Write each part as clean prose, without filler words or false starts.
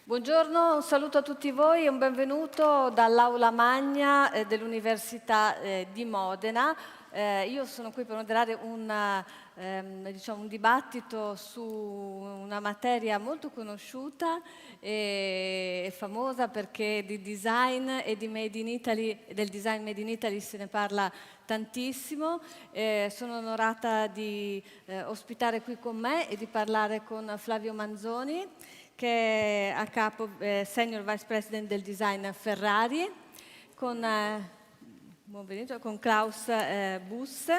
Buongiorno, un saluto a tutti voi e un benvenuto dall'Aula Magna dell'Università di Modena. Io sono qui per moderare un dibattito su una materia molto conosciuta e famosa perché di design e di Made in Italy, del design Made in Italy se ne parla tantissimo. Sono onorata di ospitare qui con me e di parlare con Flavio Manzoni, che è a capo Senior Vice President del Design Ferrari, con Klaus Buss,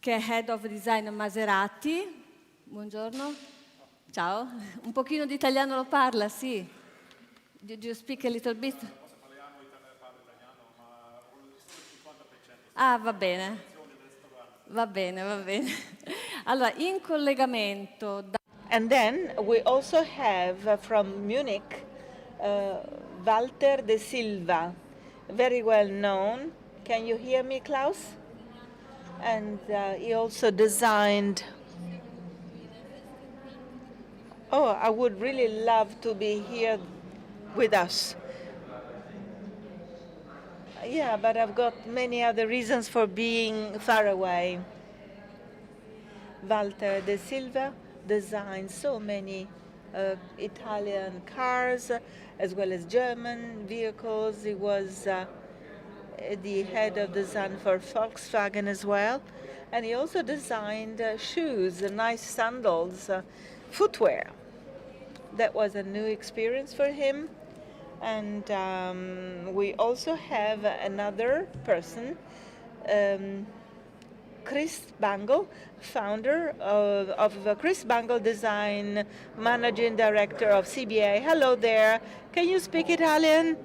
che è Head of Design Maserati. Buongiorno. Ciao. Un pochino di italiano lo parla, sì? Do you speak a little bit? Ah, va bene. Va bene, va bene. Allora, in collegamento And then we also have from Munich, Walter de Silva, very well known. Can you hear me, Klaus? And he also designed. Oh, I would really love to be here with us. Yeah, but I've got many other reasons for being far away. Walter de Silva designed so many Italian cars as well as German vehicles. He was the head of design for Volkswagen as well. And he also designed shoes, nice sandals, footwear. That was a new experience for him. And we also have another person, Chris Bangle, founder of Chris Bangle Design, managing director of CBA. Hello there. Can you speak Italian?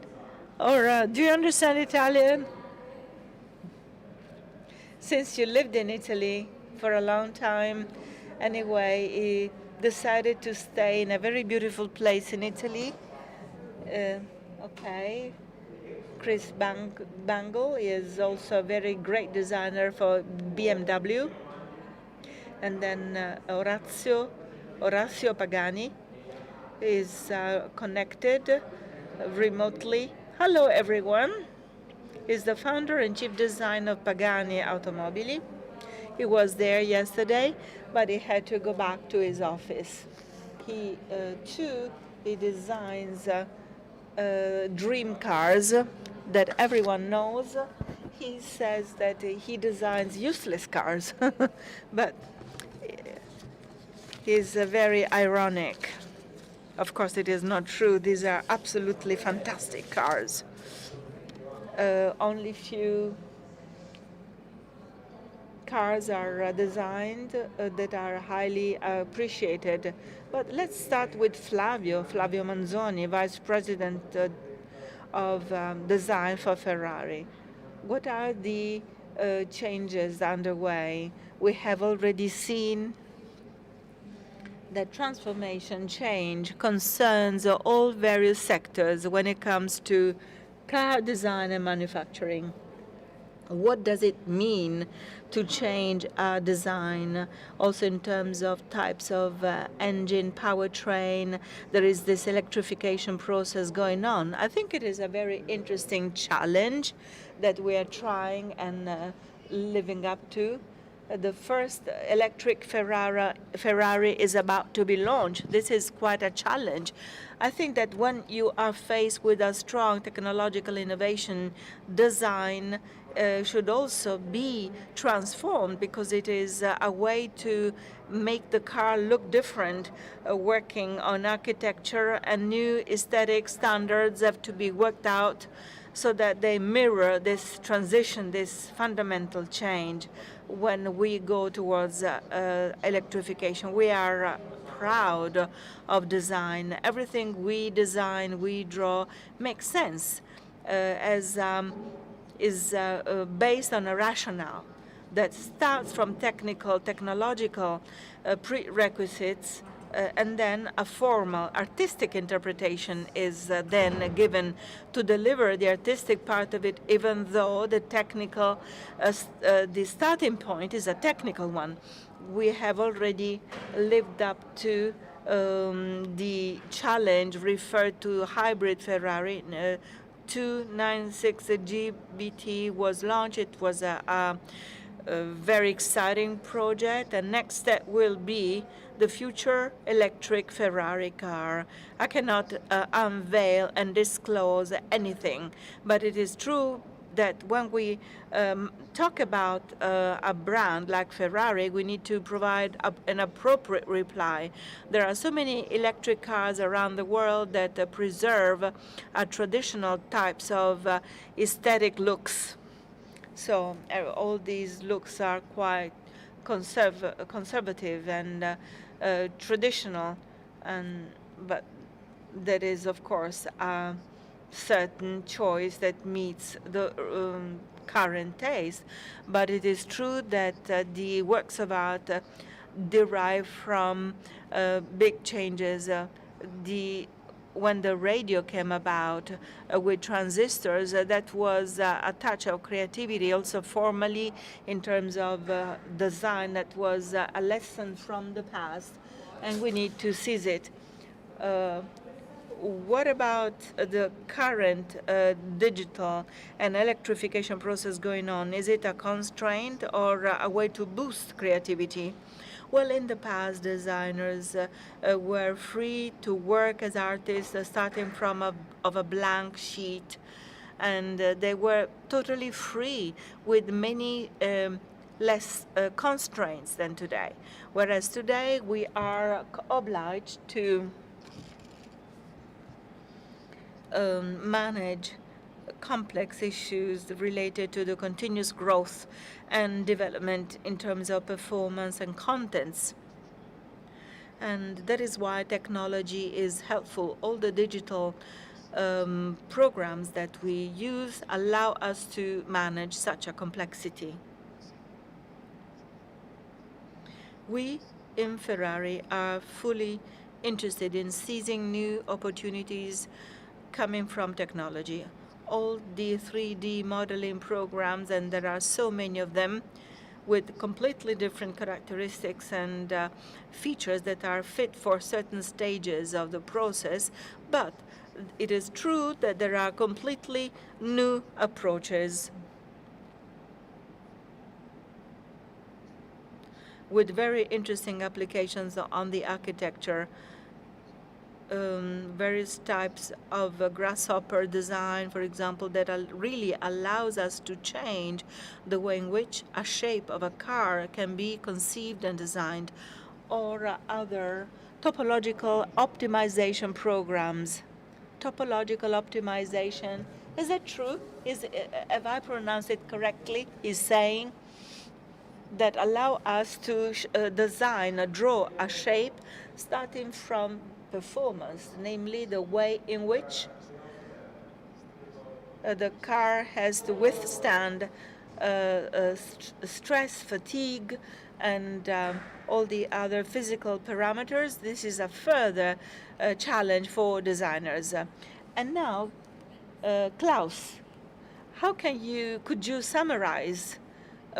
Or do you understand Italian? Since you lived in Italy for a long time, anyway, he decided to stay in a very beautiful place in Italy. Okay. Chris Bangle is also a very great designer for BMW. And then Orazio Pagani is connected remotely. Hello, everyone. He's the founder and chief designer of Pagani Automobili. He was there yesterday, but he had to go back to his office. He, too, he designs dream cars that everyone knows. He says that he designs useless cars, but he's very ironic. Of course, it is not true. These are absolutely fantastic cars. Only few cars are designed that are highly appreciated. But let's start with Flavio Manzoni, Vice President of Design for Ferrari. What are the changes underway? We have already seen that transformation change concerns all various sectors when it comes to car design and manufacturing. What does it mean to change our design, also in terms of types of engine, powertrain? There is this electrification process going on. I think it is a very interesting challenge that we are trying and living up to. The first electric Ferrari is about to be launched. This is quite a challenge. I think that when you are faced with a strong technological innovation, design should also be transformed because it is a way to make the car look different, working on architecture, and new aesthetic standards have to be worked out so that they mirror this transition, this fundamental change when we go towards electrification. We are proud of design. Everything we design, we draw, makes sense is based on a rationale that starts from technological prerequisites, and then a formal artistic interpretation is then given to deliver the artistic part of it, even though the technical, the starting point is a technical one. We have already lived up to the challenge referred to hybrid Ferrari. 296 GBT was launched. It was a very exciting project. The next step will be the future electric Ferrari car. I cannot unveil and disclose anything, but it is true that when we talk about a brand like Ferrari, we need to provide an appropriate reply. There are so many electric cars around the world that preserve traditional types of aesthetic looks. So all these looks are quite conservative and traditional, but there is, of course, a certain choice that meets the current taste. But it is true that the works of art derive from big changes. When the radio came about with transistors, that was a touch of creativity, also formally in terms of design. That was a lesson from the past, and we need to seize it. What about the current digital and electrification process going on? Is it a constraint or a way to boost creativity? Well, in the past, designers were free to work as artists starting from a blank sheet, and they were totally free with many less constraints than today. Whereas today, we are obliged to manage complex issues related to the continuous growth and development in terms of performance and contents. And that is why technology is helpful. All the digital programs that we use allow us to manage such a complexity. We in Ferrari are fully interested in seizing new opportunities coming from technology. All the 3D modeling programs, and there are so many of them, with completely different characteristics and features that are fit for certain stages of the process. But it is true that there are completely new approaches with very interesting applications on the architecture. Various types of grasshopper design, for example, that really allows us to change the way in which a shape of a car can be conceived and designed, or other topological optimization programs. Topological optimization, is that true? Have I pronounced it correctly? Is saying that allow us to design, draw a shape starting from performance, namely the way in which the car has to withstand stress, fatigue, and all the other physical parameters. This is a further challenge for designers. And now, Klaus, could you summarize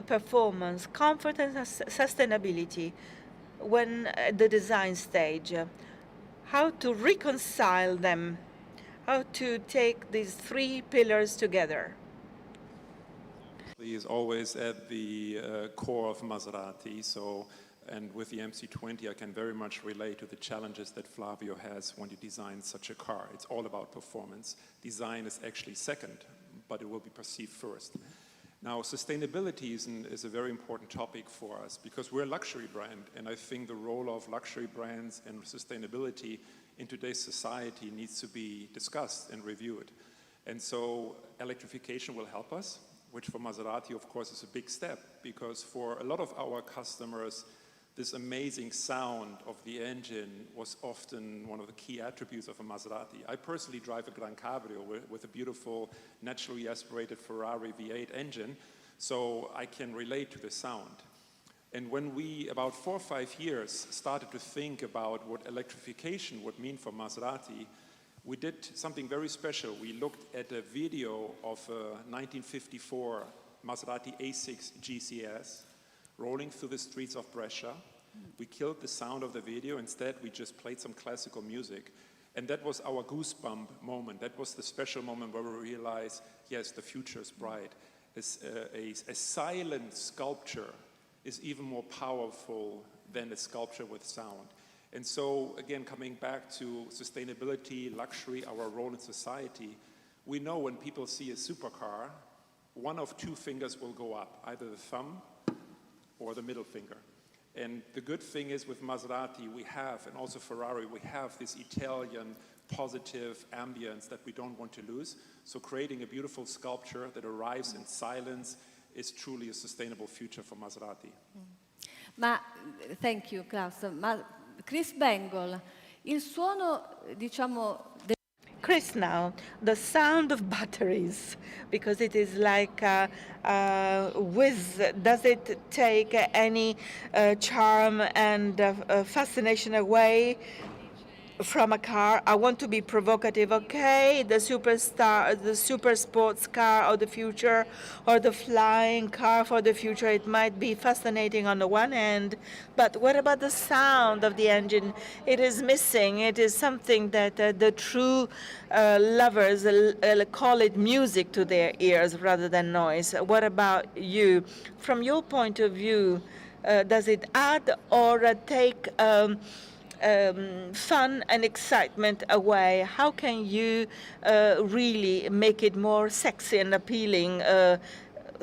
performance, comfort, and sustainability when at the design stage? How to reconcile them, how to take these three pillars together. Is always at the core of Maserati. And with the MC20, I can very much relate to the challenges that Flavio has when you design such a car. It's all about performance. Design is actually second, but it will be perceived first. Now, sustainability is a very important topic for us because we're a luxury brand, and I think the role of luxury brands and sustainability in today's society needs to be discussed and reviewed. And so electrification will help us, which for Maserati, of course, is a big step, because for a lot of our customers, this amazing sound of the engine was often one of the key attributes of a Maserati. I personally drive a Gran Cabrio with a beautiful, naturally aspirated Ferrari V8 engine, so I can relate to the sound. And when we, about 4 or 5 years, started to think about what electrification would mean for Maserati, we did something very special. We looked at a video of a 1954 Maserati A6 GCS rolling through the streets of Brescia, We killed the sound of the video. Instead, we just played some classical music. And that was our goosebump moment. That was the special moment where we realized, yes, the future is bright. A silent sculpture is even more powerful than a sculpture with sound. And so, again, coming back to sustainability, luxury, our role in society, we know when people see a supercar, one of two fingers will go up, either the thumb or the middle finger. And the good thing is with Maserati, we have, and also Ferrari, we have this Italian positive ambience that we don't want to lose. So creating a beautiful sculpture that arrives in silence is truly a sustainable future for Maserati. Ma, thank you Klaus, ma Chris Bangle, il suono, diciamo, Chris, now, the sound of batteries, because it is like whiz, does it take any charm and fascination away from a car? I want to be provocative, okay? The superstar, the super sports car of the future, or the flying car for the future, it might be fascinating on the one hand, but what about the sound of the engine? It is missing. It is something that the true lovers call it music to their ears rather than noise. What about you? From your point of view, does it add or take fun and excitement away? How can you really make it more sexy and appealing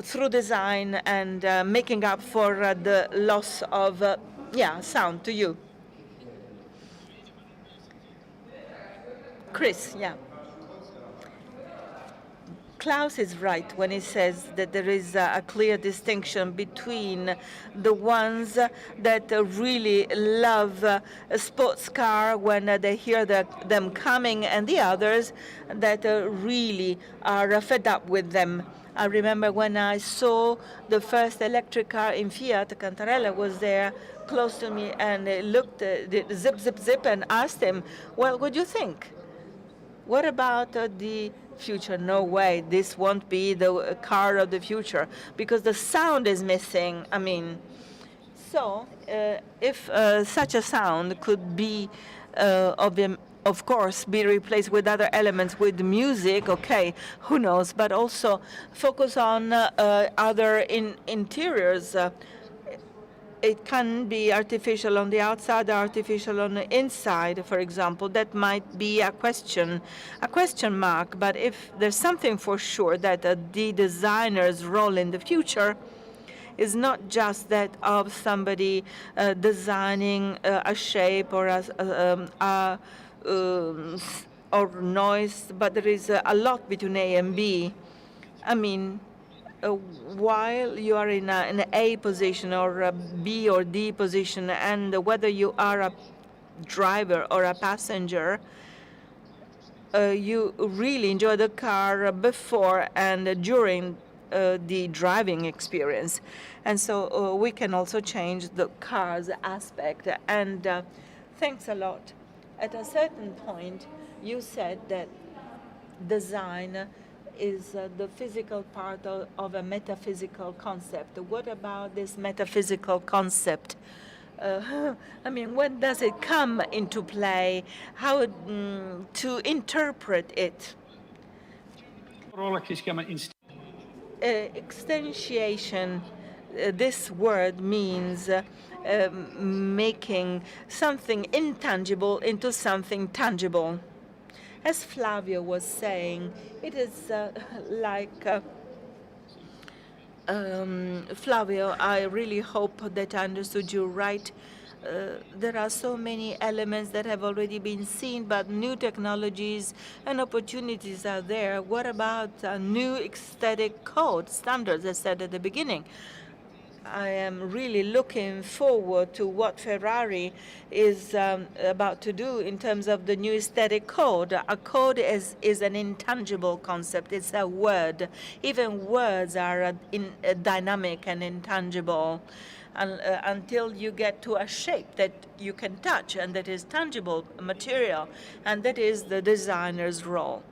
through design and making up for the loss of sound to you? Chris, yeah. Klaus is right when he says that there is a clear distinction between the ones that really love a sports car when they hear them coming, and the others that really are fed up with them. I remember when I saw the first electric car in Fiat, Cantarella was there close to me and looked, zip, zip, zip, and asked him, well, what do you think? What about the future? No way, this won't be the car of the future because the sound is missing. I mean, so if such a sound could be, of course, be replaced with other elements, with music, okay, who knows, but also focus on other interiors. It can be artificial on the outside, artificial on the inside, for example. That might be a question mark. But if there's something for sure that the designer's role in the future is not just that of somebody designing a shape or or noise, but there is a lot between A and B. I mean, while you are in an A position or a B or D position, and whether you are a driver or a passenger, you really enjoy the car before and during the driving experience. And so we can also change the car's aspect. And thanks a lot. At a certain point, you said that design is the physical part of a metaphysical concept. What about this metaphysical concept? I mean, when does it come into play? How to interpret it? Extensiation, this word means making something intangible into something tangible. As Flavio was saying, it is like Flavio, I really hope that I understood you right. There are so many elements that have already been seen, but new technologies and opportunities are there. What about new aesthetic code standards, as I said at the beginning? I am really looking forward to what Ferrari is about to do in terms of the new aesthetic code. A code is an intangible concept. It's a word. Even words are dynamic and intangible until you get to a shape that you can touch and that is tangible material, and that is the designer's role.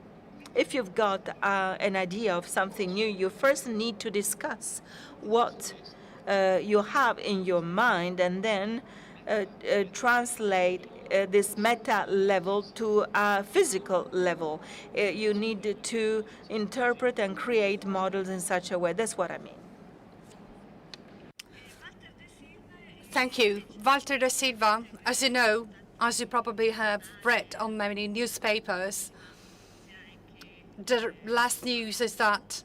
If you've got an idea of something new, you first need to discuss what you have in your mind, and then translate this meta level to a physical level. You need to interpret and create models in such a way. That's what I mean. Thank you. Walter da Silva, as you know, as you probably have read on many newspapers, the last news is that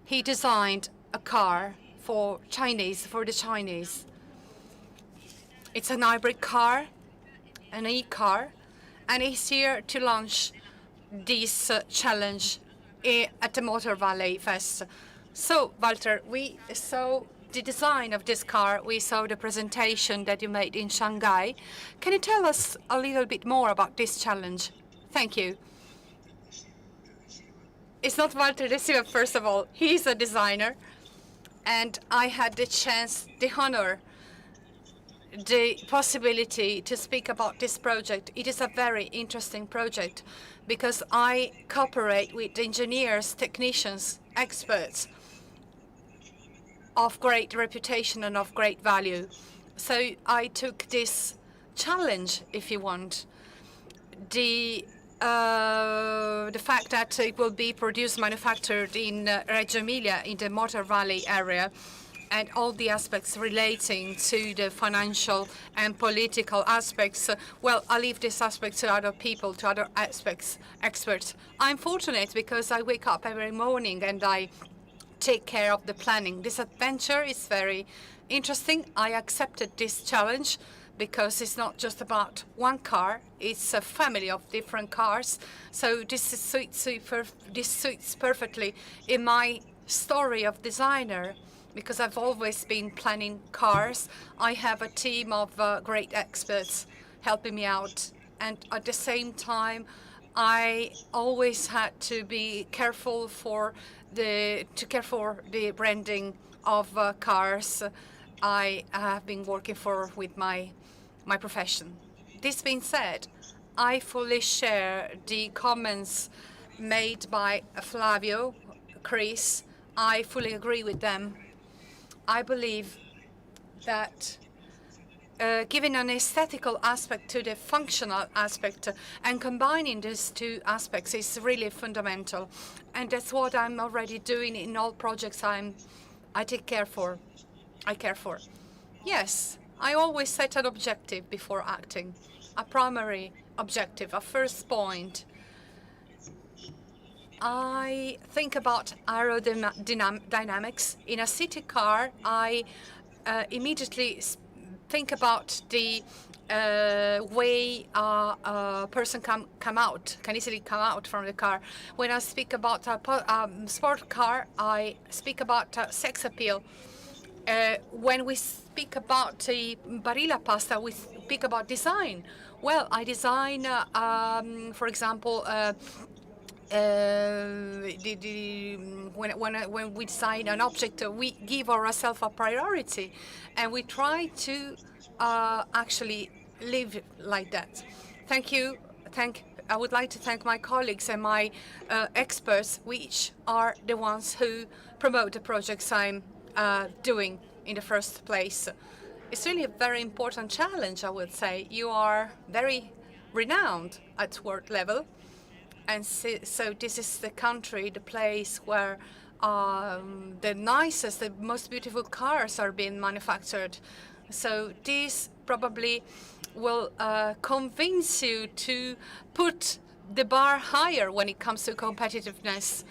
he designed a car for the Chinese. It's an hybrid car, an e-car, and he's here to launch this challenge at the Motor Valley Fest. So, Walter, we saw the design of this car. We saw the presentation that you made in Shanghai. Can you tell us a little bit more about this challenge? Thank you. It's not Walter da Silva, first of all. He's a designer. And I had the chance, the honor, the possibility to speak about this project. It is a very interesting project because I cooperate with engineers, technicians, experts of great reputation and of great value. So I took this challenge, if you want. The fact that it will be produced, manufactured in Reggio Emilia, in the Motor Valley area, and all the aspects relating to the financial and political aspects. Well, I'll leave this aspect to other people, to other experts. I'm fortunate because I wake up every morning and I take care of the planning. This adventure is very interesting. I accepted this challenge because it's not just about one car, it's a family of different cars. So this suits perfectly in my story of designer, because I've always been planning cars. I have a team of great experts helping me out. And at the same time, I always had to be careful for the branding of cars I have been working with my profession. This being said, I fully share the comments made by Flavio, Chris. I fully agree with them. I believe that giving an aesthetical aspect to the functional aspect and combining these two aspects is really fundamental. And that's what I'm already doing in all projects I care for. Yes, I always set an objective before acting, a primary objective, a first point. I think about aerodynamics. In a city car, I immediately think about the way a person can easily come out from the car. When I speak about a sport car, I speak about sex appeal. When we speak about the Barilla pasta, we speak about design. Well, I design, for example, when we design an object, we give ourselves a priority, and we try to actually live like that. Thank you. I would like to thank my colleagues and my experts, which are the ones who promote the projects I'm doing in the first place. It's really a very important challenge, I would say. You are very renowned at world level. And so this is the country, the place where the nicest, the most beautiful cars are being manufactured. So this probably will convince you to put the bar higher when it comes to competitiveness.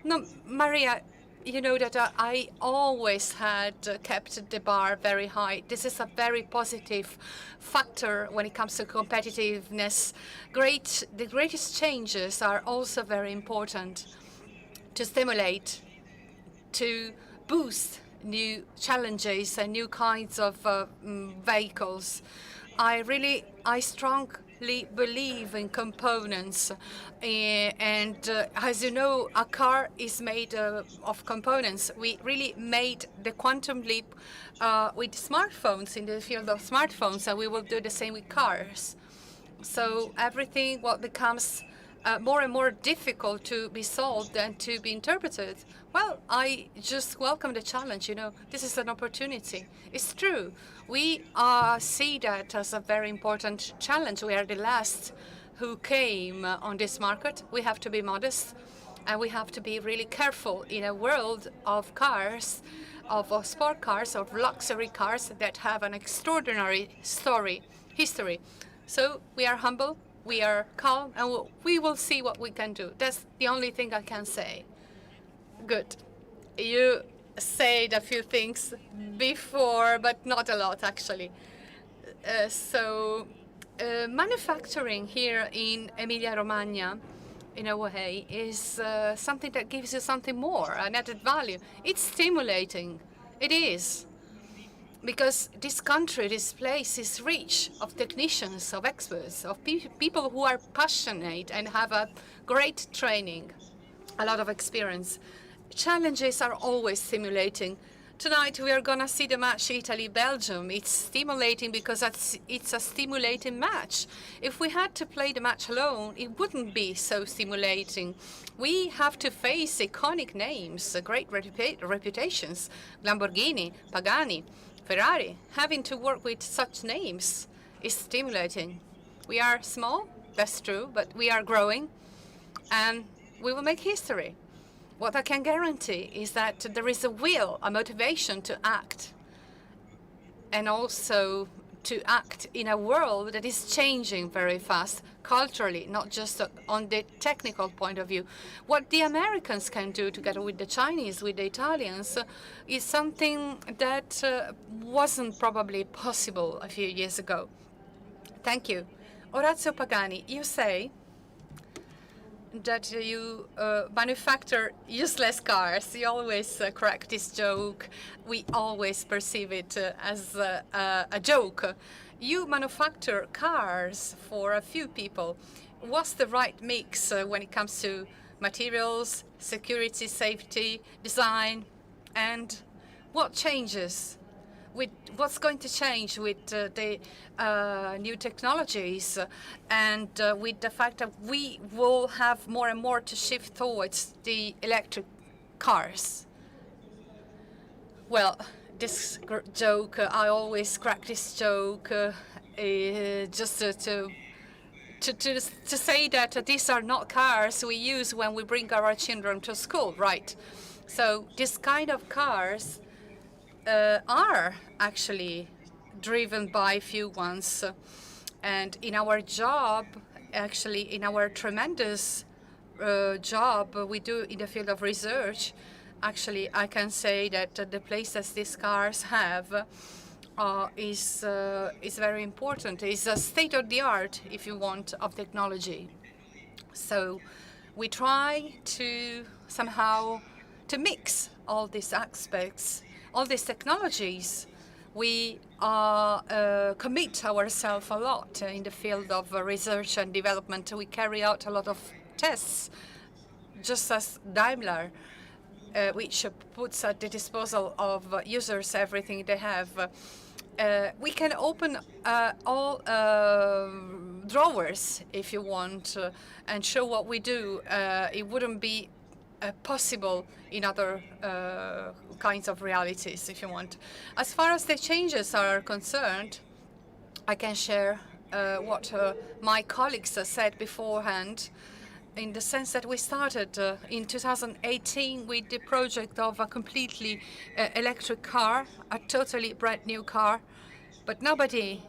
No, Maria, you know that I always had kept the bar very high. This is a very positive factor when it comes to competitiveness. The greatest changes are also very important to stimulate, to boost new challenges and new kinds of vehicles. I strongly believe in components, and as you know, a car is made of components. We really made the quantum leap with smartphones, in the field of smartphones, and we will do the same with cars. So everything what becomes more and more difficult to be solved and to be interpreted. Well, I just welcome the challenge. This is an opportunity. It's true. We see that as a very important challenge. We are the last who came on this market. We have to be modest, and we have to be really careful in a world of cars, of sport cars, of luxury cars that have an extraordinary history. So we are humble, we are calm, and we will see what we can do. That's the only thing I can say. Good. You said a few things before, but not a lot, actually. Manufacturing here in Emilia-Romagna, in a way, is something that gives you something more, an added value. It's stimulating. It is. Because this country, this place is rich of technicians, of experts, of people who are passionate and have a great training, a lot of experience. Challenges are always stimulating. Tonight we are going to see the match Italy-Belgium. It's stimulating because it's a stimulating match. If we had to play the match alone, it wouldn't be so stimulating. We have to face iconic names, great reputations, Lamborghini, Pagani, Ferrari. Having to work with such names is stimulating. We are small, that's true, but we are growing, and we will make history. What I can guarantee is that there is a will, a motivation to act, and also to act in a world that is changing very fast, culturally, not just on the technical point of view. What the Americans can do together with the Chinese, with the Italians, is something that wasn't probably possible a few years ago. Thank you. Orazio Pagani, you say that you manufacture useless cars. You always crack this joke. We always perceive it as a joke. You manufacture cars for a few people. What's the right mix when it comes to materials, security, safety, design, and what changes? What's going to change with the new technologies and with the fact that we will have more and more to shift towards the electric cars? Well, this joke, I always crack this joke just to say that these are not cars we use when we bring our children to school, right? So this kind of cars are actually driven by few ones. And in our job, actually in our tremendous job we do in the field of research, actually I can say that the places these cars have is very important. It's a state-of-the-art, if you want, of technology. So we try to somehow to mix all these aspects, all these technologies. We commit ourselves a lot in the field of research and development. We carry out a lot of tests, just as Daimler, which puts at the disposal of users everything they have. We can open all drawers, if you want, and show what we do. It wouldn't be possible in other kinds of realities, if you want. As far as the changes are concerned, I can share what my colleagues said beforehand, in the sense that we started in 2018 with the project of a completely electric car, a totally brand new car, but nobody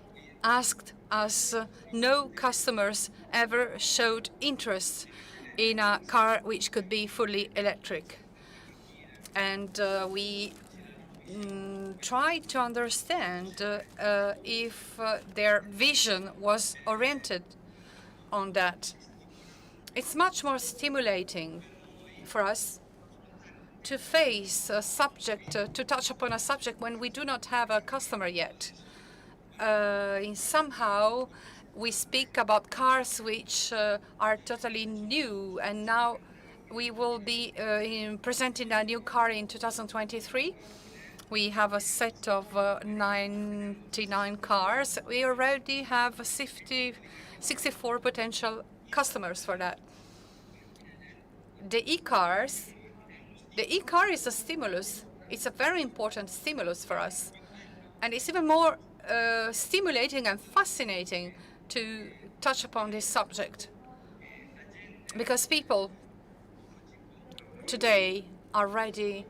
asked us, no customers ever showed interest in a car which could be fully electric. And we tried to understand if their vision was oriented on that. It's much more stimulating for us to face a subject, to touch upon a subject when we do not have a customer yet. Somehow, we speak about cars which are totally new, and now we will be presenting a new car in 2023. We have a set of 99 cars. We already have 64 potential customers for that. the e-cars, the e-car is a stimulus. It's a very important stimulus for us. And it's even more stimulating and fascinating to touch upon this subject. Because people today are ready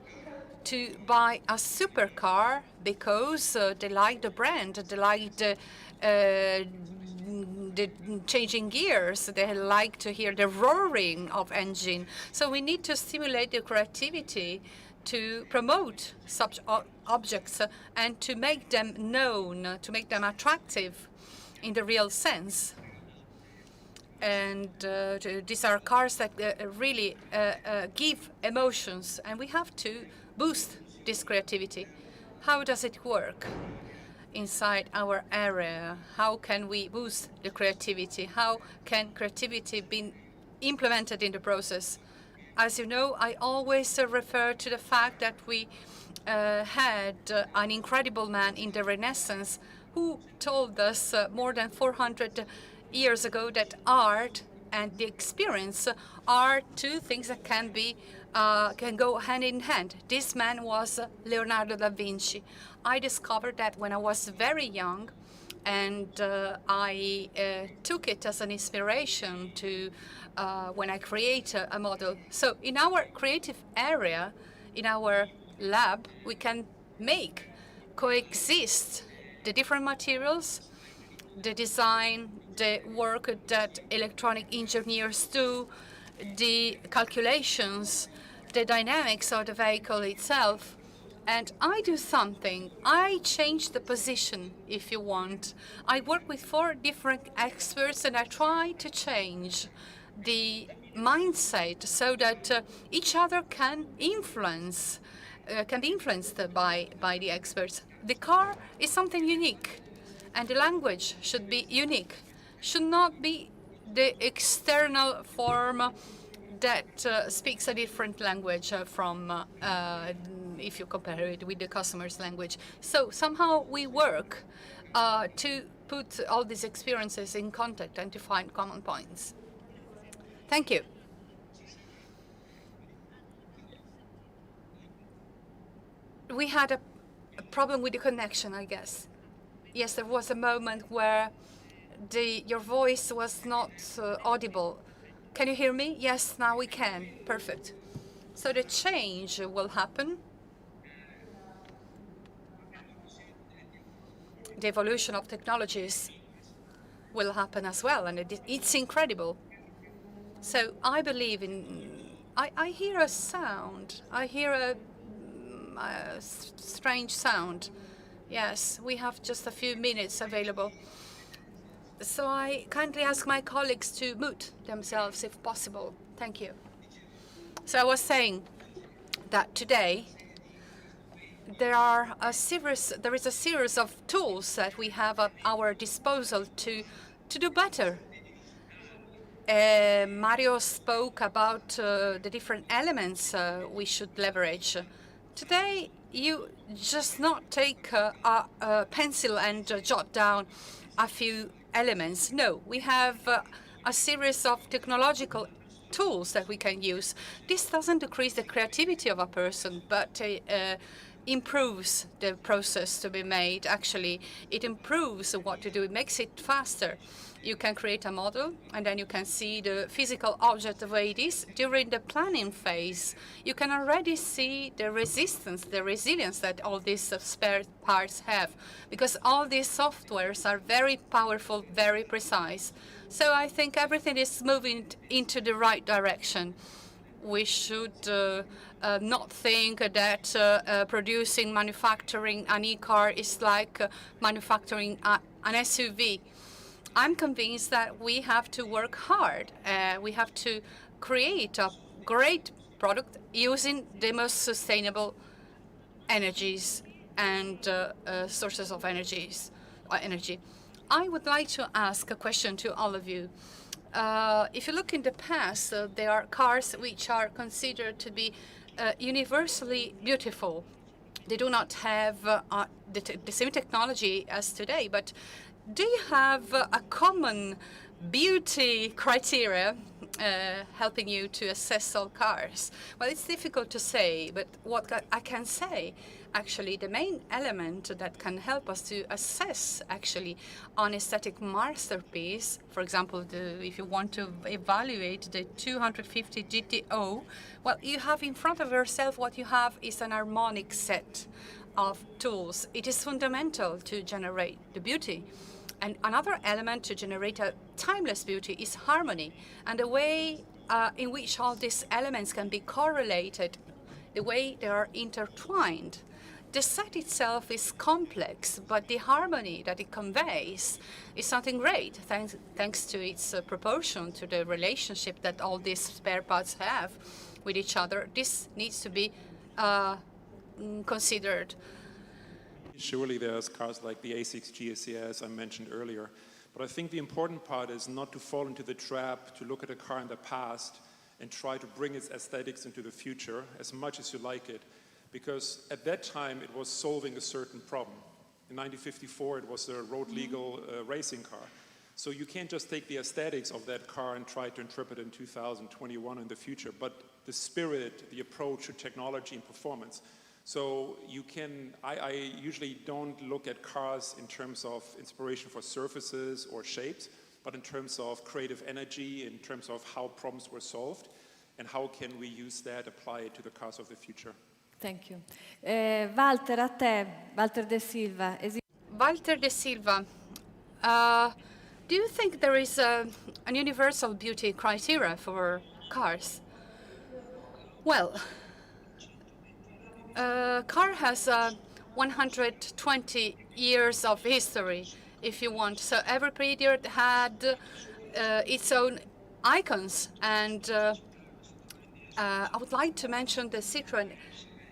to buy a supercar because they like the brand, they like the changing gears, they like to hear the roaring of engine. So we need to stimulate the creativity to promote such objects and to make them known, to make them attractive in the real sense. And these are cars that really give emotions, and we have to boost this creativity. How does it work inside our area? How can we boost the creativity? How can creativity be implemented in the process? As you know, I always refer to the fact that we had an incredible man in the Renaissance who told us more than 400 years ago that art and the experience are two things that can go hand in hand. This man was Leonardo da Vinci. I discovered that when I was very young, and I took it as an inspiration to when I create a model. So in our creative area, in our lab, we can coexist the different materials, the design, the work that electronic engineers do, the calculations, the dynamics of the vehicle itself. And I do something. I change the position, if you want. I work with 4 different experts, and I try to change the mindset so that each other can be influenced by the experts. The car is something unique, and the language should be unique. Should not be the external form that speaks a different language from if you compare it with the customer's language. So somehow we work to put all these experiences in contact and to find common points. Thank you. We had a problem with the connection, I guess. Yes, there was a moment where your voice was not audible. Can you hear me? Yes, now we can. Perfect. So the change will happen. The evolution of technologies will happen as well, and it's incredible. So I believe I hear a sound. I hear a strange sound. Yes, we have just a few minutes available. So I kindly ask my colleagues to mute themselves if possible. Thank you. So I was saying that today there is a series of tools that we have at our disposal to do better. Mario spoke about the different elements we should leverage. Today, you just not take a pencil and jot down a few elements. No, we have a series of technological tools that we can use. This doesn't decrease the creativity of a person, but improves the process to be made. Actually, it improves what to do. It makes it faster. You can create a model, and then you can see the physical object the way it is. During the planning phase, you can already see the resistance, the resilience that all these spare parts have, because all these softwares are very powerful, very precise. So I think everything is moving into the right direction. We should not think that manufacturing an e-car is like manufacturing an SUV. I'm convinced that we have to work hard. We have to create a great product using the most sustainable energies and sources of energy. I would like to ask a question to all of you. If you look in the past, there are cars which are considered to be universally beautiful. They do not have the same technology as today, but do you have a common beauty criteria helping you to assess all cars? Well, it's difficult to say, but what I can say, actually, the main element that can help us to assess actually an aesthetic masterpiece, for example, if you want to evaluate the 250 GTO, well, you have in front of yourself what you have is an harmonic set of tools. It is fundamental to generate the beauty. And another element to generate a timeless beauty is harmony, and the way in which all these elements can be correlated, the way they are intertwined. The set itself is complex, but the harmony that it conveys is something great, thanks to its proportion to the relationship that all these spare parts have with each other. This needs to be considered. Surely there's cars like the A6 GSCS I mentioned earlier, but I think the important part is not to fall into the trap to look at a car in the past and try to bring its aesthetics into the future as much as you like it, because at that time it was solving a certain problem. In 1954 it was a road legal racing car. So you can't just take the aesthetics of that car and try to interpret it in 2021 in the future, but the spirit, the approach to technology and performance. So you can, I usually don't look at cars in terms of inspiration for surfaces or shapes, but in terms of creative energy, in terms of how problems were solved, and how can we use that, apply it to the cars of the future. Thank you. Walter, a te, Walter De Silva. Walter De Silva, do you think there is an universal beauty criteria for cars? Well, car has 120 years of history, if you want. So every period had its own icons, and I would like to mention the Citroën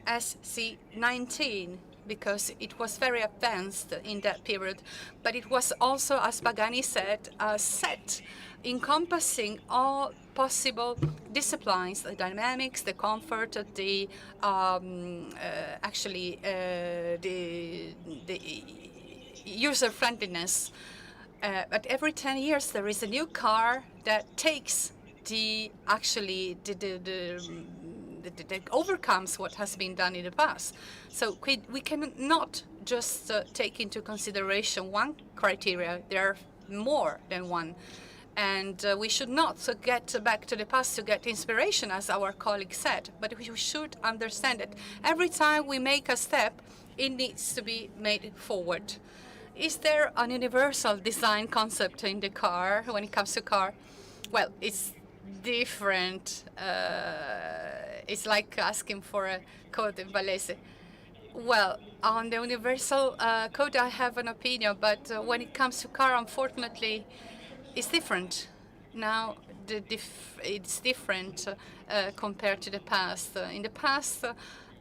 SC19 because it was very advanced in that period, but it was also, as Pagani said, a set encompassing all possible disciplines: the dynamics, the comfort, the user friendliness. But every 10 years there is a new car that takes overcomes what has been done in the past. So we cannot just take into consideration one criteria. There are more than one. And we should not get back to the past to get inspiration, as our colleague said, but we should understand that every time we make a step, it needs to be made forward. Is there an universal design concept in the car when it comes to car? Well, it's different. It's like asking for a code in Valese. Well, on the universal code, I have an opinion, but when it comes to car, unfortunately, it's different. Now, it's different compared to the past. In the past,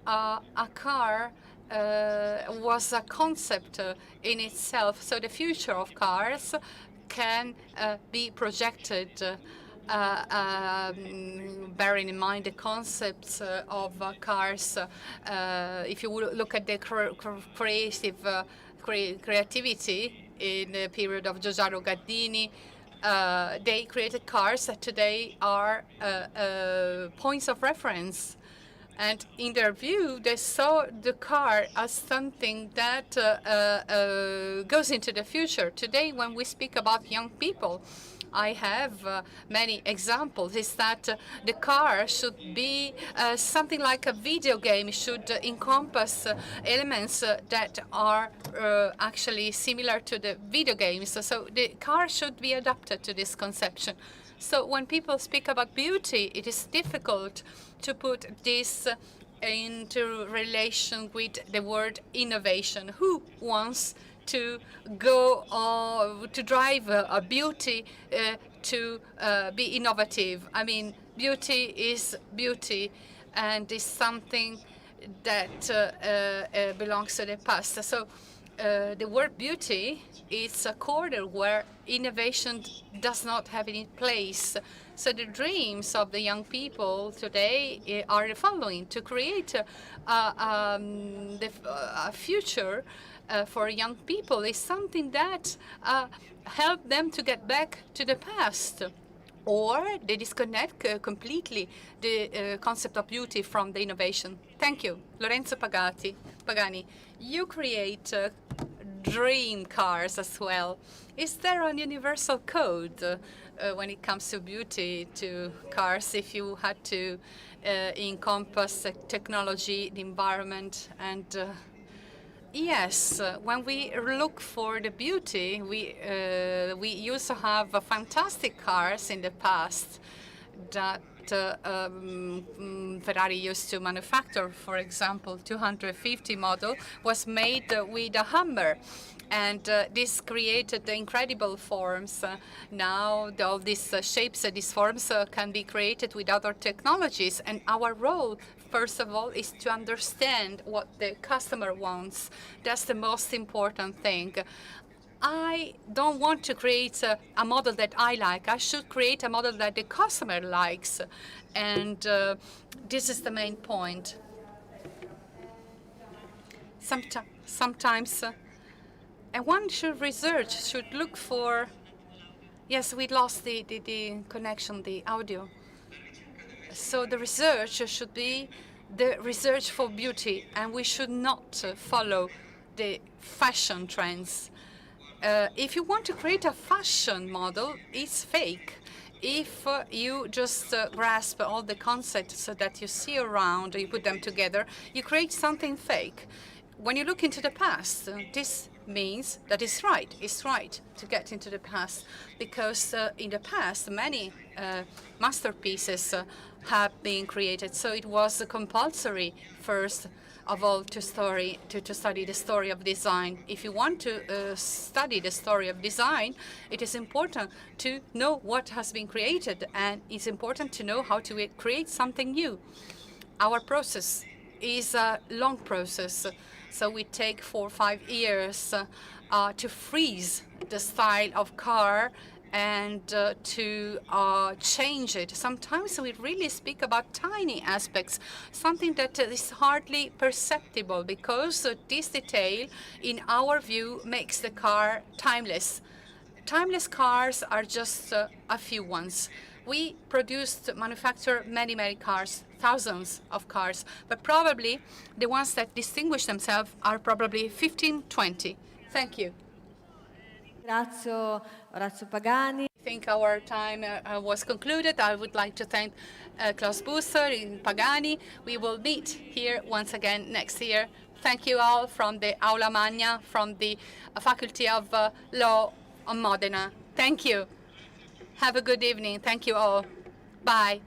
a car was a concept in itself. So the future of cars can be projected, bearing in mind the concepts of cars. If you look at the creativity in the period of Giugiaro Gaddini, they created cars that today are points of reference. And in their view, they saw the car as something that goes into the future. Today, when we speak about young people, I have many examples, is that the car should be something like a video game. It should encompass elements that are actually similar to the video games. So the car should be adapted to this conception. So when people speak about beauty, it is difficult to put this into relation with the word innovation. Who wants to go to drive a beauty to be innovative? I mean, beauty is beauty, and is something that belongs to the past. So the word beauty is a corner where innovation does not have any place. So the dreams of the young people today are the following: to create a future for young people is something that help them to get back to the past. or they disconnect completely the concept of beauty from the innovation. Thank you. Lorenzo Pagani, you create dream cars as well. Is there a universal code when it comes to beauty, to cars, if you had to encompass technology, the environment, and yes, when we look for the beauty, we used to have fantastic cars in the past that Ferrari used to manufacture. For example, 250 model was made with a hammer. And this created the incredible forms. Now, all these shapes, these forms can be created with other technologies. And our role, first of all, is to understand what the customer wants. That's the most important thing. I don't want to create a model that I like. I should create a model that the customer likes. And this is the main point. Sometimes and one should research, should look for, yes, we lost the connection, the audio. So the research should be the research for beauty, and we should not follow the fashion trends. If you want to create a fashion model, it's fake. If you just grasp all the concepts that you see around, you put them together, you create something fake. When you look into the past, this means that it's right to get into the past, because in the past many masterpieces have been created. So it was compulsory, first of all, to study the story of design. If you want to study the story of design, it is important to know what has been created, and it's important to know how to create something new. Our process is a long process. So we take 4 or 5 years to freeze the style of car and to change it. Sometimes we really speak about tiny aspects, something that is hardly perceptible, because this detail, in our view, makes the car timeless. Timeless cars are just a few ones. We manufacture many, many cars, thousands of cars, but probably the ones that distinguish themselves are probably 15, 20. Thank you. Ringrazio Orazio Pagani. I think our time was concluded. I would like to thank Klaus Busser and Pagani. We will meet here once again next year. Thank you all from the Aula Magna, from the Faculty of Law of Modena. Thank you. Have a good evening. Thank you all. Bye.